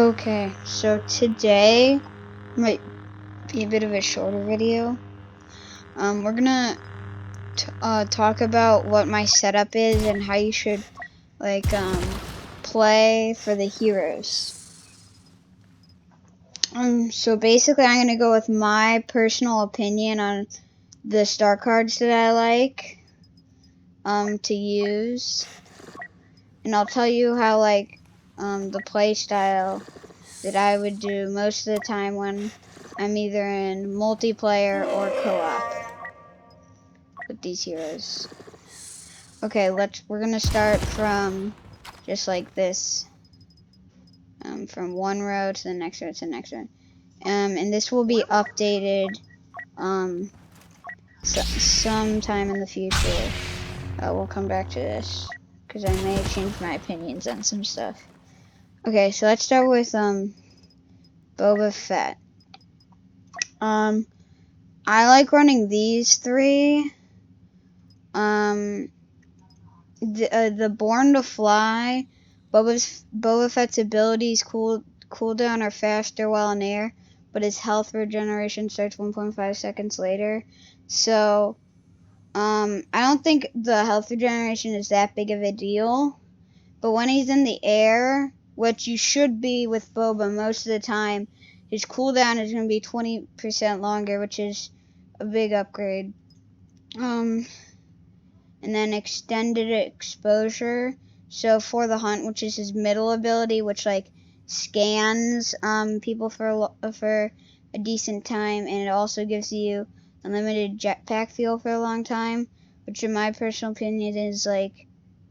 Okay, so today might be a bit of a shorter video. We're gonna talk about what my setup is and how you should play for the heroes. So basically, I'm gonna go with my personal opinion on the star cards that I like to use, and I'll tell you how the play style that I would do most of the time when I'm either in multiplayer or co-op with these heroes. Okay, we're gonna start from just like this, from one row to the next row to the next row, and this will be updated sometime in the future. We'll come back to this because I may change my opinions on some stuff. Okay, so let's start with Boba Fett. I like running these three. The Born to Fly, Boba Fett's abilities cooldown are faster while in air, but his health regeneration starts 1.5 seconds later. So, I don't think the health regeneration is that big of a deal. But when he's in the air, which you should be with Boba most of the time, his cooldown is going to be 20% longer, which is a big upgrade. And then extended exposure. So for the hunt, which is his middle ability, which scans people for a decent time, and it also gives you unlimited jetpack fuel for a long time, which in my personal opinion is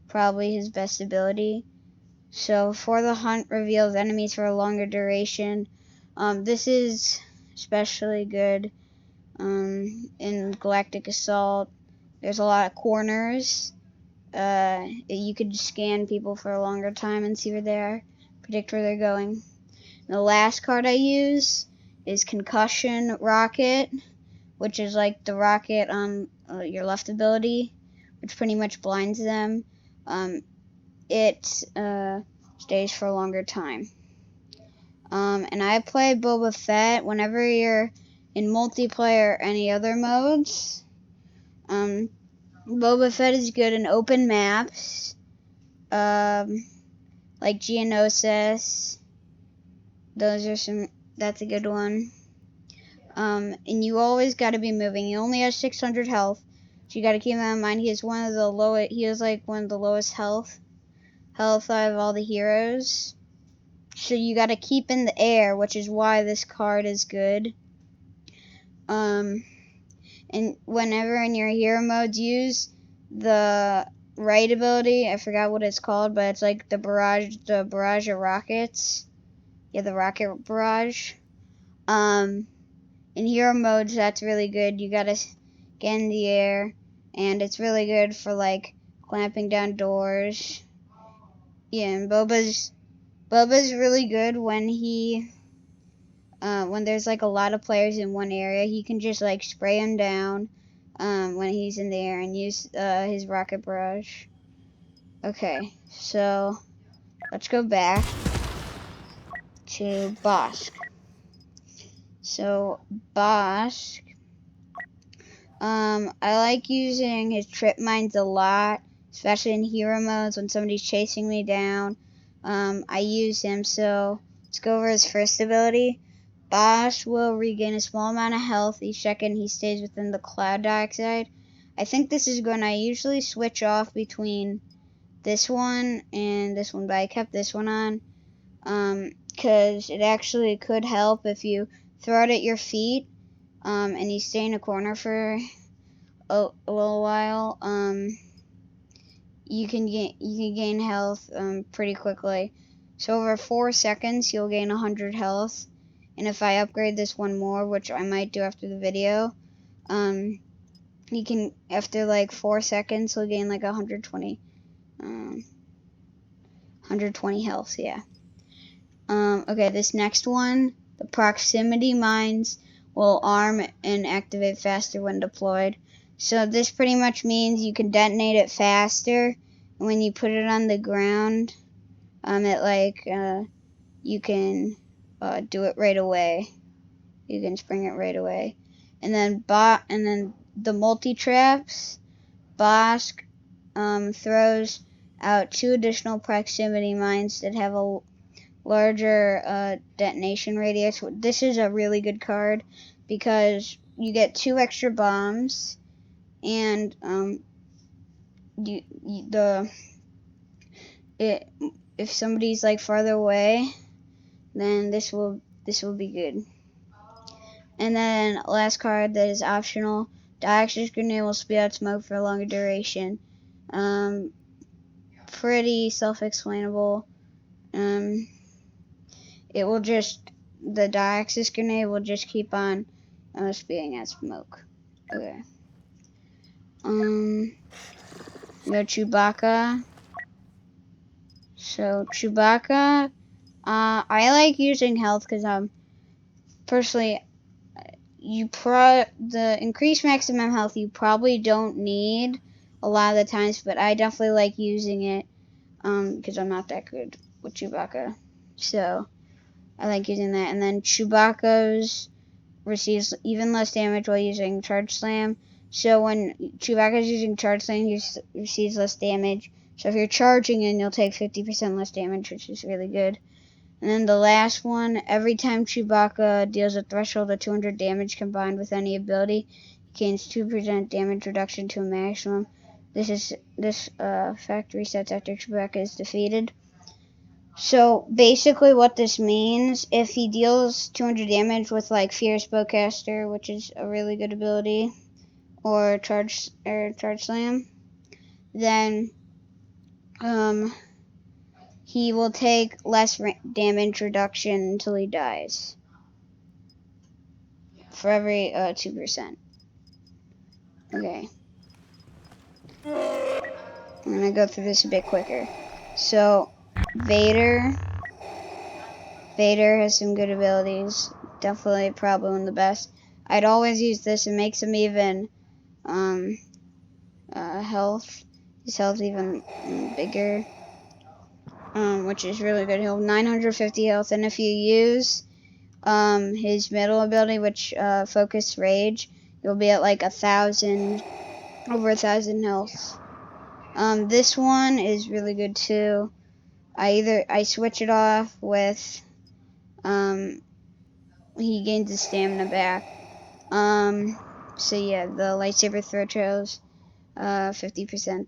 probably his best ability. So for the hunt, reveals enemies for a longer duration. This is especially good in Galactic Assault. There's a lot of corners. You could scan people for a longer time and see where they are, predict where they're going. The last card I use is Concussion Rocket, which is like the rocket on your left ability, which pretty much blinds them. It stays for a longer time. And I play Boba Fett whenever you're in multiplayer or any other modes. Boba Fett is good in open maps, like Geonosis. That's a good one. And you always gotta be moving. He only has 600 health, so you gotta keep that in mind. He has one of the lowest health out of all the heroes. So you gotta keep in the air, which is why this card is good. And whenever in your hero modes, use the right ability. I forgot what it's called, but it's like the barrage of rockets. Yeah, the rocket barrage. In hero modes, that's really good. You gotta get in the air, and it's really good for clamping down doors. Yeah, and Boba's really good when when there's a lot of players in one area. He can just spray them down when he's in the air and use his rocket barrage. Okay, so let's go back to Bosk. So Bosk, I like using his trip mines a lot, especially in hero modes when somebody's chasing me down. I use him. So let's go over his first ability. Bosch will regain a small amount of health each second he stays within the cloud dioxide. I think this is good. I usually switch off between this one and this one, but I kept this one on because it actually could help if you throw it at your feet and you stay in a corner for a little while. You can gain health pretty quickly. So over 4 seconds, you'll gain 100 health. And if I upgrade this one more, which I might do after the video, you can, after 4 seconds, he'll gain 120 health, yeah. Okay, this next one, the proximity mines will arm and activate faster when deployed. So this pretty much means you can detonate it faster, and when you put it on the ground, you can do it right away. You can spring it right away. And then the multi-traps, Bosk throws out 2 additional proximity mines that have a larger detonation radius. This is a really good card because you get 2 extra bombs, and if somebody's like farther away, then this will be good. And then last card that is optional, Dioxis Grenade will spew out smoke for a longer duration. Pretty self-explainable. The Dioxis Grenade will just keep on spewing out smoke. Okay. Chewbacca. So Chewbacca, I like using health because personally, the increased maximum health you probably don't need a lot of the times, but I definitely like using it because I'm not that good with Chewbacca, so I like using that. And then Chewbacca's receives even less damage while using Charge Slam. So when Chewbacca's using Charge Slam, he receives less damage. So if you're charging in, you'll take 50% less damage, which is really good. And then the last one, every time Chewbacca deals a threshold of 200 damage combined with any ability, he gains 2% damage reduction to a maximum. This effect resets after Chewbacca is defeated. So basically what this means, if he deals 200 damage with like Fierce Bowcaster, which is a really good ability, or Charge Slam, then he will take less damage reduction until he dies. For every 2%. Okay. I'm gonna go through this a bit quicker. So, Vader has some good abilities. Definitely probably one of the best. I'd always use this. It makes him even his health even bigger, which is really good. He'll have 950 health, and if you use his middle ability, which Focus Rage, you'll be at like over 1,000 health. This one is really good too. I switch it off with he gains his stamina back. So yeah, the lightsaber throw trails 50%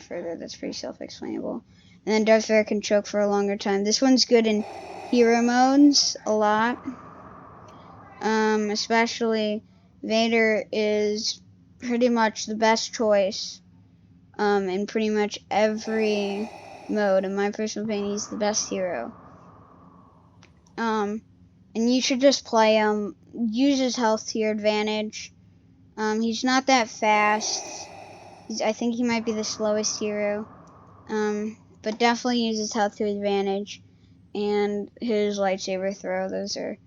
further. That's pretty self-explainable. And then Darth Vader can choke for a longer time. This one's good in hero modes a lot. Especially Vader is pretty much the best choice in pretty much every mode. In my personal opinion, he's the best hero. And you should just play him. Use his health to your advantage. He's not that fast. I think he might be the slowest hero. But definitely use his health to his advantage. And his lightsaber throw, those are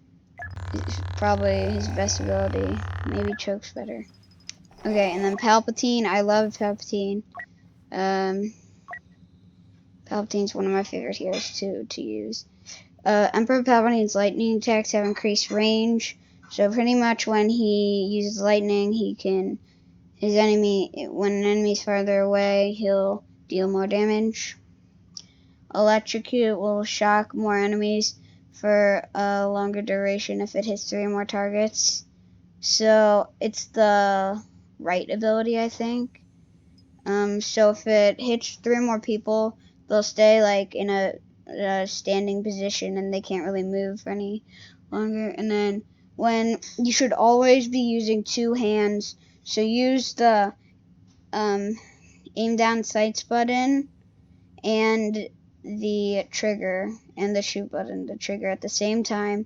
probably his best ability. Maybe choke's better. Okay, and then Palpatine. I love Palpatine. Palpatine's one of my favorite heroes to use. Emperor Palpatine's lightning attacks have increased range, so pretty much when he uses lightning, when an enemy's farther away, he'll deal more damage. Electrocute will shock more enemies for a longer duration if it hits 3 or more targets. So it's the right ability, I think. So if it hits 3 or more people, they'll stay like in a standing position and they can't really move for any longer. And then you should always be using 2 hands, so use the aim down sights button and the trigger and the shoot button, the trigger at the same time.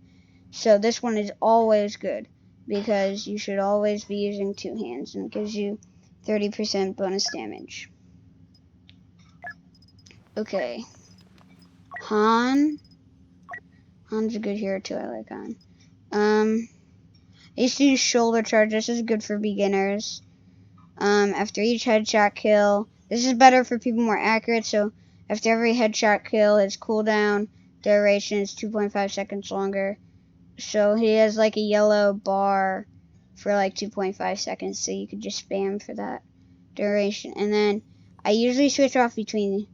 So this one is always good because you should always be using 2 hands, and it gives you 30% bonus damage. Okay. Han's a good hero too. I like Han. I used to use shoulder charge. This is good for beginners. After each headshot kill, this is better for people more accurate. So after every headshot kill, his cooldown duration is 2.5 seconds longer. So he has like a yellow bar for like 2.5 seconds, so you could just spam for that duration. And then I usually switch off between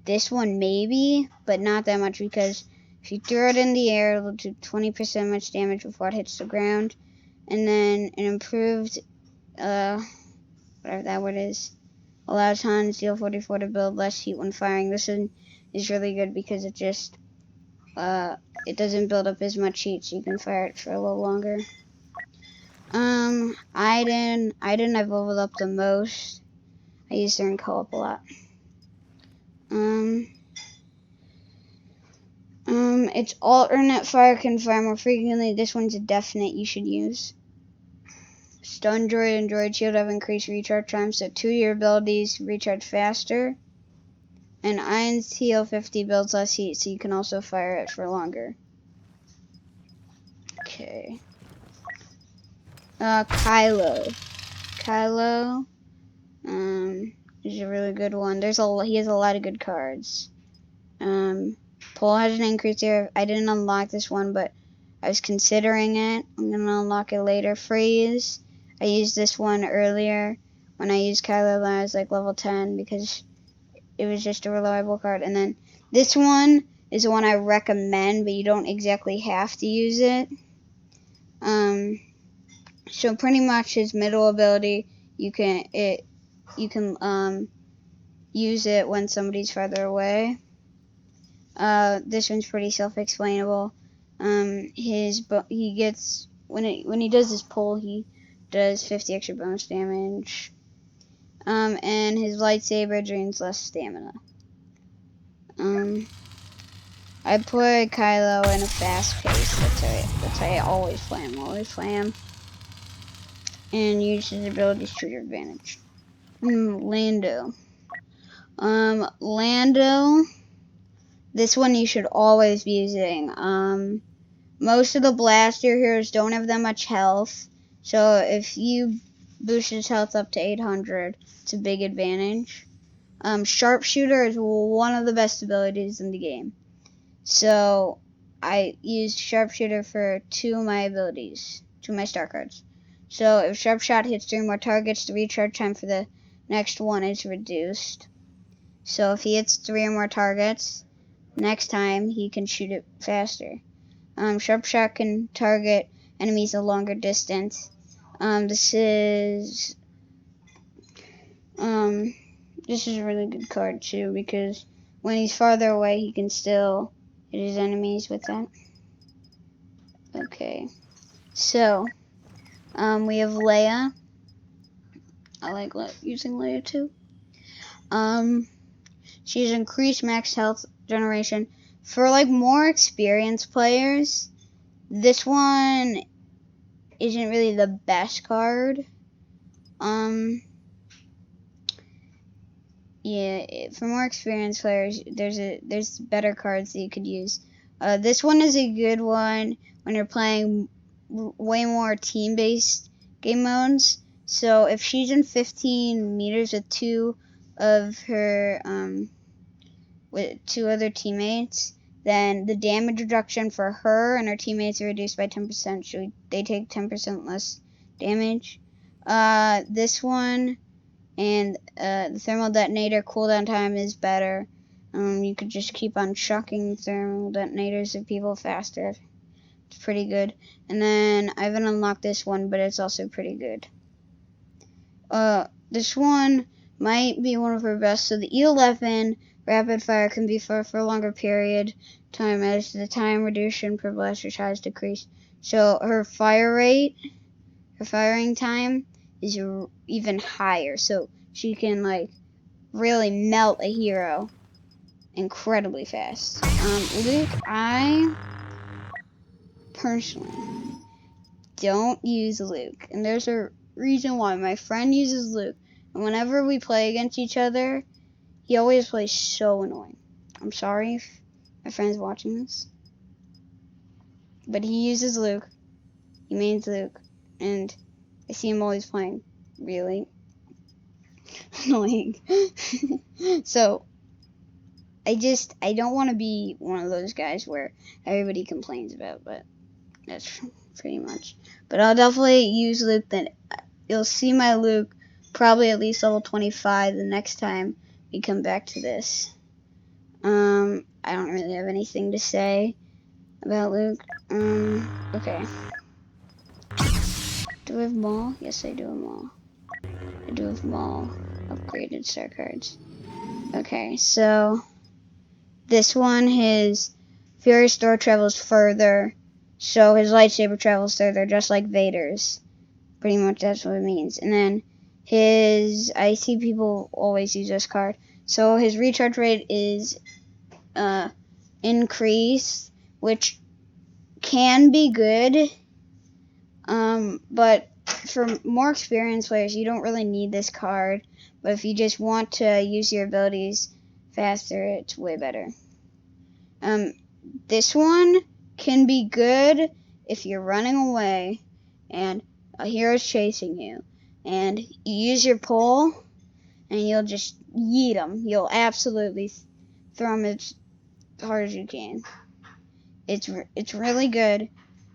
this one maybe, but not that much, because if you throw it in the air, it'll do 20% much damage before it hits the ground. And then an improved, whatever that word is, allows Han Steel 44 to build less heat when firing. This one is really good because it just, it doesn't build up as much heat, so you can fire it for a little longer. Iden I've leveled up the most. I use her in co-op a lot. It's alternate fire, can fire more frequently. This one's a definite you should use. Stun Droid and Droid Shield have increased recharge time, so 2 of your abilities recharge faster. And Iron's TL50 builds less heat, so you can also fire it for longer. Okay. Kylo is a really good one. He has a lot of good cards. Pull has an increase here. I didn't unlock this one, but I was considering it. I'm gonna unlock it later. Freeze. I used this one earlier when I used Kylo when I was like level 10 because it was just a reliable card. And then this one is the one I recommend, but you don't exactly have to use it. So pretty much his middle ability, you can use it when somebody's farther away. This one's pretty self-explainable. He gets when he does his pull, he does 50 extra bonus damage. And his lightsaber drains less stamina. I put Kylo in a fast pace. That's how I always play him. And use his abilities to your advantage. Lando. Lando. This one you should always be using. Most of the blaster heroes don't have that much health, so if you boost his health up to 800, it's a big advantage. Sharpshooter is one of the best abilities in the game. So I used Sharpshooter for 2 of my abilities, 2 of my star cards. So if Sharp Shot hits 3 more targets, the recharge time for the next one is reduced. So if he hits 3 or more targets, next time he can shoot it faster. Sharp Shot can target enemies a longer distance. This is a really good card too, because when he's farther away, he can still hit his enemies with that. Okay, so we have Leia. I like using Leia too. She's increased max health generation. For like more experienced players, this one isn't really the best card. Yeah, for more experienced players, there's better cards that you could use. This one is a good one when you're playing way more team-based game modes. So if she's in 15 meters with 2 of her with 2 other teammates, then the damage reduction for her and her teammates are reduced by 10%. So they take 10% less damage. This one and the thermal detonator cooldown time is better. You could just keep on chucking thermal detonators at people faster. It's pretty good. And then I haven't unlocked this one, but it's also pretty good. This one might be one of her best. So the E11 rapid fire can be for a longer period time as the time reduction per blaster has decreased. So her fire rate, her firing time is even higher. So she can like really melt a hero incredibly fast. Luke, I personally don't use Luke, and there's a reason why. My friend uses Luke, and whenever we play against each other, he always plays so annoying. I'm sorry if my friend's watching this, but he uses Luke. He mains Luke, and I see him always playing really annoying. So I don't want to be one of those guys where everybody complains about, but that's pretty much. But I'll definitely use Luke. Then you'll see my Luke probably at least level 25 the next time we come back to this. I don't really have anything to say about Luke. Okay. Do I have Maul? Yes, I do have Maul. I do have Maul upgraded star cards. Okay, so this one, his Furious Throw travels further, so his lightsaber travels further, just like Vader's. Pretty much that's what it means. And then I see people always use this card. So his recharge rate is increased, which can be good. But for more experienced players, you don't really need this card. But if you just want to use your abilities faster, it's way better. This one can be good if you're running away and a hero's chasing you, and you use your pole, and you'll just yeet them. You'll absolutely throw them as hard as you can. It's really good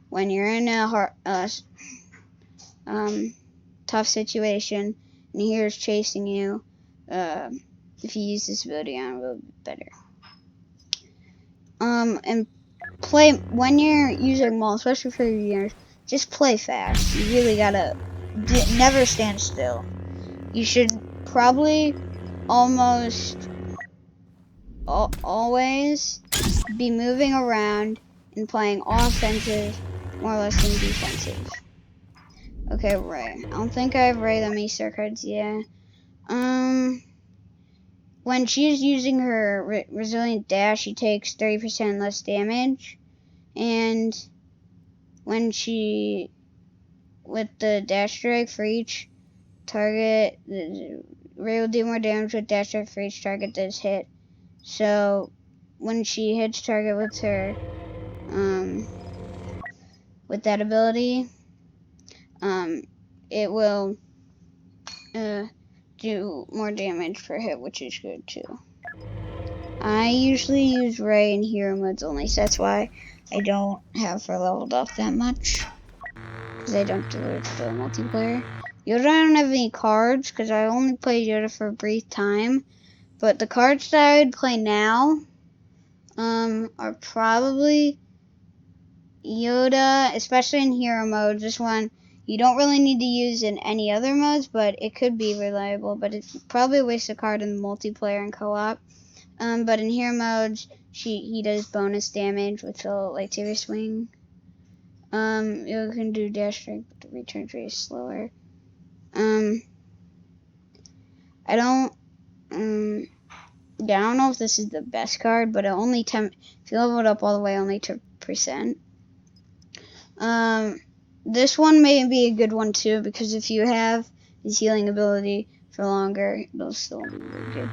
when you're in a tough situation and a hero's chasing you. If you use this ability on, it will be better. And play when you're using Maul, especially for your beginners. Just play fast. You really gotta never stand still. You should probably almost always be moving around and playing offensive more or less than defensive. Okay, Ray. I don't think I have Ray that many star cards. Yeah. When she's using her resilient dash, she takes 30% less damage, and when she with the dash strike for each target, Ray will do more damage with dash strike for each target that's hit. So when she hits target with her with that ability, it will do more damage per hit, which is good too. I usually use Ray in hero modes only, so that's why I don't have her leveled up that much, because I don't do it for multiplayer. Yoda, I don't have any cards because I only play Yoda for a brief time. But the cards that I would play now are probably Yoda, especially in hero mode. This one you don't really need to use in any other modes, but it could be reliable. But it's probably a waste of card in the multiplayer and co-op. But in hero modes, he does bonus damage with the lightsaber swing. You can do dash strike, but the return rate is slower. I don't know if this is the best card, but it only if you level it up all the way, only 2%. This one may be a good one too, because if you have his healing ability for longer, it'll still be really good.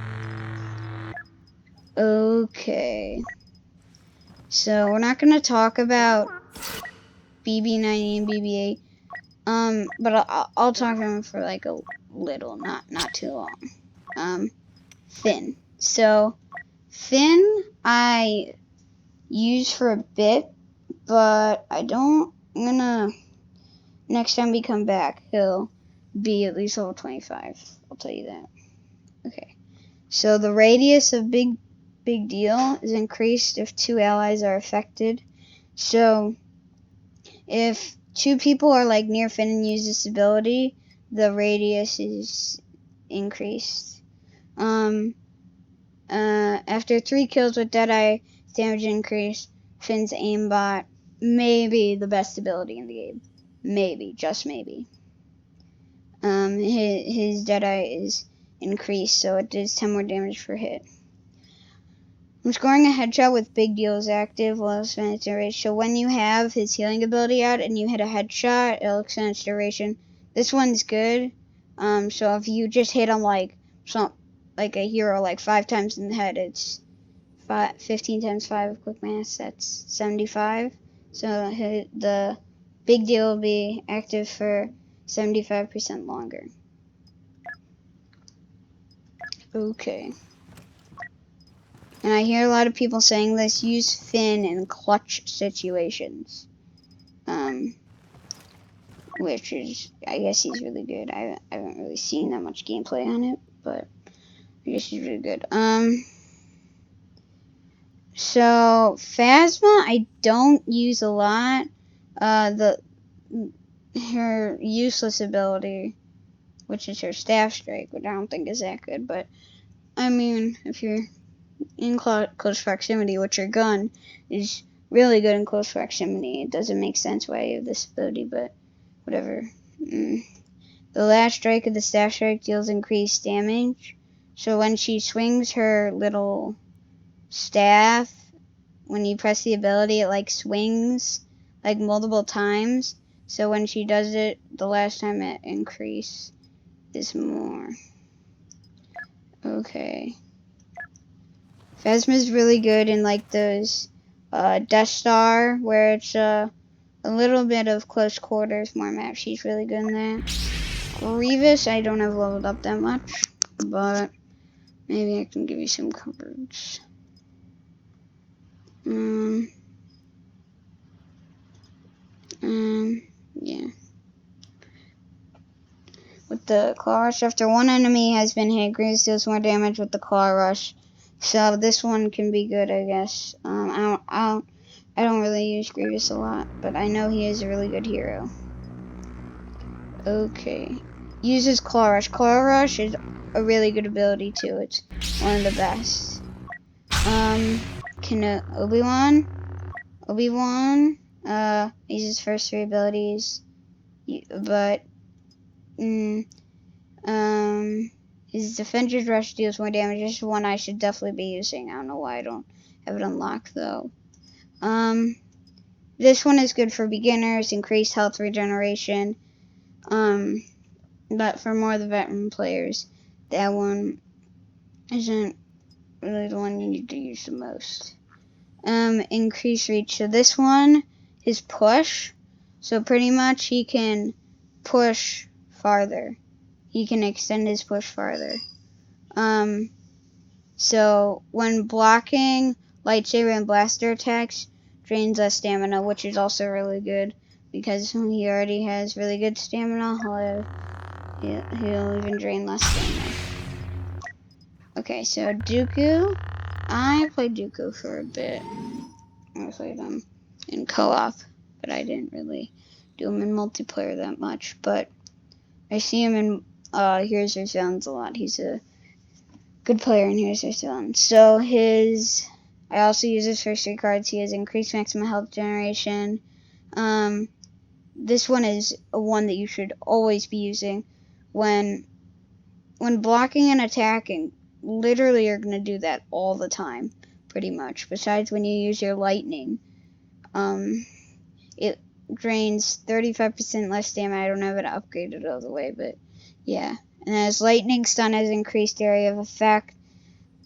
Okay. So we're not gonna talk about BB-90 and BB-8. But I'll talk about them for like a little, not too long. Finn. So Finn I use for a bit, but I'm gonna next time we come back he'll be at least level 25. I'll tell you that. Okay. So the radius of big deal is increased if 2 allies are affected. So if 2 people are like near Finn and use this ability, the radius is increased. After 3 kills with Deadeye, damage increase. Finn's aimbot may be the best ability in the game. Maybe, just maybe. His Deadeye is increased, so it does 10 more damage per hit. When scoring a headshot with Big Deal is active while it expands duration. So when you have his healing ability out and you hit a headshot, it'll extend its duration. This one's good. So if you just hit him like a hero like 5 times in the head, it's 15 times 5 of quick mass. That's 75. So the Big Deal will be active for 75% longer. Okay. and I hear a lot of people saying this, use Finn in clutch situations. Which is, I guess he's really good. I haven't really seen that much gameplay on it, but I guess he's really good. So Phasma I don't use a lot. Her useless ability, which is her staff strike, which I don't think is that good, but I mean, if you're in close proximity, which your gun is really good in close proximity, it doesn't make sense why you have this ability, but whatever. The last strike of the staff strike deals increased damage, so when she swings her little staff, when you press the ability, it like swings like multiple times, so when she does it the last time, it increases more. Okay. Phasma's really good in like those Death Star, where it's a little bit of close quarters more map. She's really good in that. Grievous, I don't have leveled up that much, but maybe I can give you some coverage. Yeah. With the Claw Rush, after one enemy has been hit, Grievous deals more damage with the Claw Rush. So this one can be good, I guess. I don't really use Grievous a lot, but I know he is a really good hero. Okay. Uses Claw Rush. Claw Rush is a really good ability too. It's one of the best. Can Obi-Wan uses first 3 abilities, but his Defender's Rush deals more damage. This is one I should definitely be using. I don't know why I don't have it unlocked though. This one is good for beginners, increased health regeneration. But for more of the veteran players, that one isn't really the one you need to use the most. Increased reach. So this one is push. So pretty much he can push farther. He can extend his push farther. So when blocking lightsaber and blaster attacks, drains less stamina, which is also really good because he already has really good stamina. He'll even drain less stamina. Okay, so Dooku. I played Dooku for a bit. I played him in co-op, but I didn't really do him in multiplayer that much. But I see him in Heroes vs. Villains a lot. He's a good player in Heroes vs. Villains. So I also use his first 3 cards. He has increased maximum health generation. This one is a one that you should always be using when blocking and attacking. Literally, you're gonna do that all the time, pretty much. Besides when you use your lightning, it drains 35% less stamina. I don't have it upgraded all the way, but yeah. And as lightning stun has increased area of effect.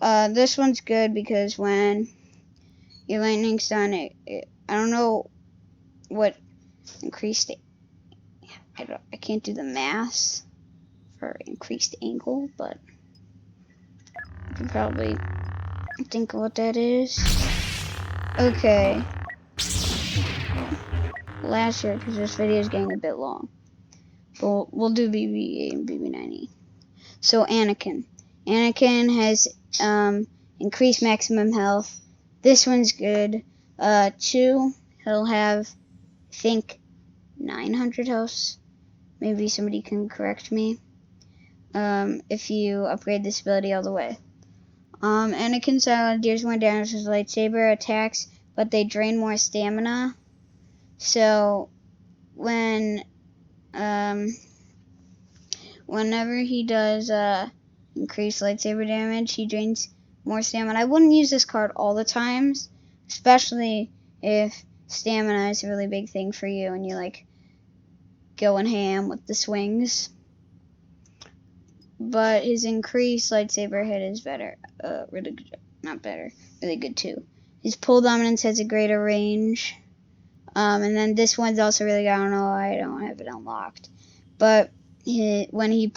This one's good because when your lightning stun, I don't know what increased it. I can't do the math for increased angle, but you can probably think of what that is. Okay. Last year, because this video is getting a bit long. But we'll do BB-8 and BB-9E. So Anakin. Anakin has increased maximum health. This one's good. 2, he'll have, I think, 900 health. Maybe somebody can correct me. If you upgrade this ability all the way. Anakin style deals more damage with lightsaber attacks, but they drain more stamina. So whenever he does increase lightsaber damage, he drains more stamina. I wouldn't use this card all the times, especially if stamina is a really big thing for you and you like going ham with the swings. But his increased lightsaber hit is better. Really good. Not better. Really good too. His pull dominance has a greater range. And then this one's also really good. I don't know why I don't have it unlocked. But when he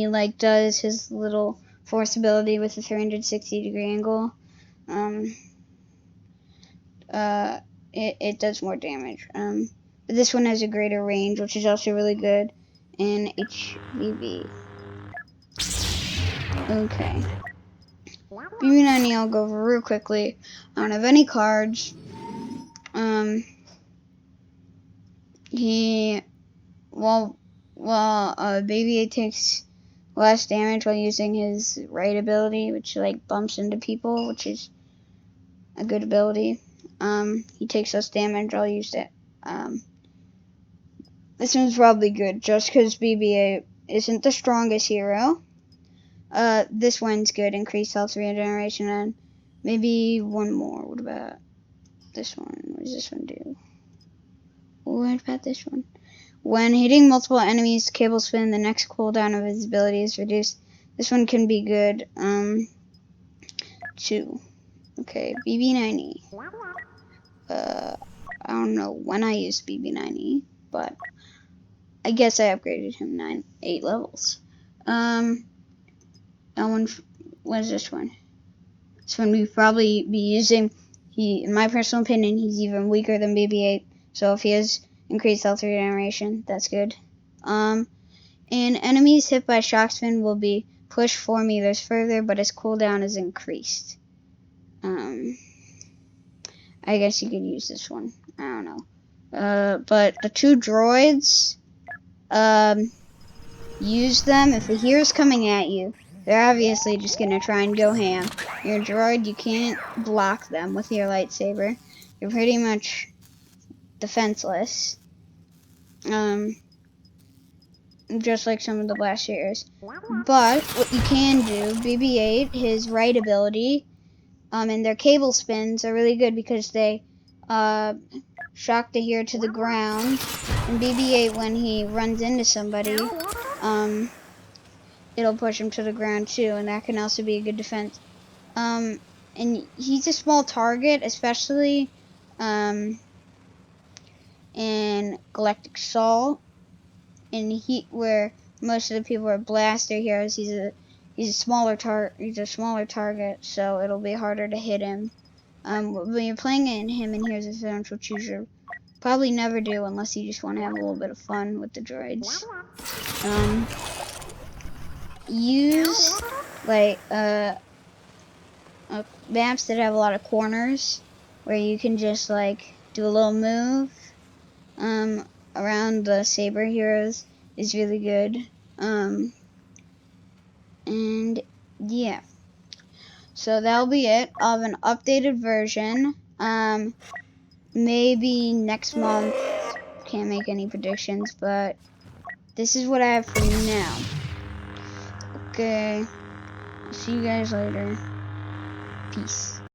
like does his little force ability with a 360-degree angle. It does more damage. But this one has a greater range, which is also really good. And HVV. Okay. BB90 I'll go over real quickly. I don't have any cards. BB-8 takes less damage while using his right ability, which like bumps into people, which is a good ability. He takes less damage. I'll use it. This one's probably good just because BB-8 isn't the strongest hero. This one's good. Increased health regeneration and maybe one more. What about this one? What does this one do? What about this one? When hitting multiple enemies, cable spin, the next cooldown of his ability is reduced. This one can be good. 2. Okay, BB-90. I don't know when I used BB-90, but I guess I upgraded him 8 levels. That one, what is this one? This one we'd probably be using. In my personal opinion, he's even weaker than BB-8. So if he has increased health regeneration, that's good. And enemies hit by shock spin will be pushed 4 meters further, but his cooldown is increased. I guess you could use this one. I don't know. But the 2 droids, use them if a hero's coming at you. They're obviously just gonna try and go ham. You're a droid, you can't block them with your lightsaber. You're pretty much defenseless. Just like some of the blasters. But what you can do, BB-8, his right ability, and their cable spins are really good because they shock the hero to the ground. And BB-8, when he runs into somebody, it'll push him to the ground too, and that can also be a good defense. And he's a small target, especially in Galactic Assault, and where most of the people are blaster heroes. He's a smaller target, so it'll be harder to hit him. When you're playing him in Heroes of Adventure, which you should probably never do unless you just want to have a little bit of fun with the droids. Use like maps that have a lot of corners where you can just like do a little move around the saber heroes is really good. And yeah, so that'll be it. I'll have an updated version maybe next month. Can't make any predictions, but this is what I have for you now. Okay, I'll see you guys later. Peace.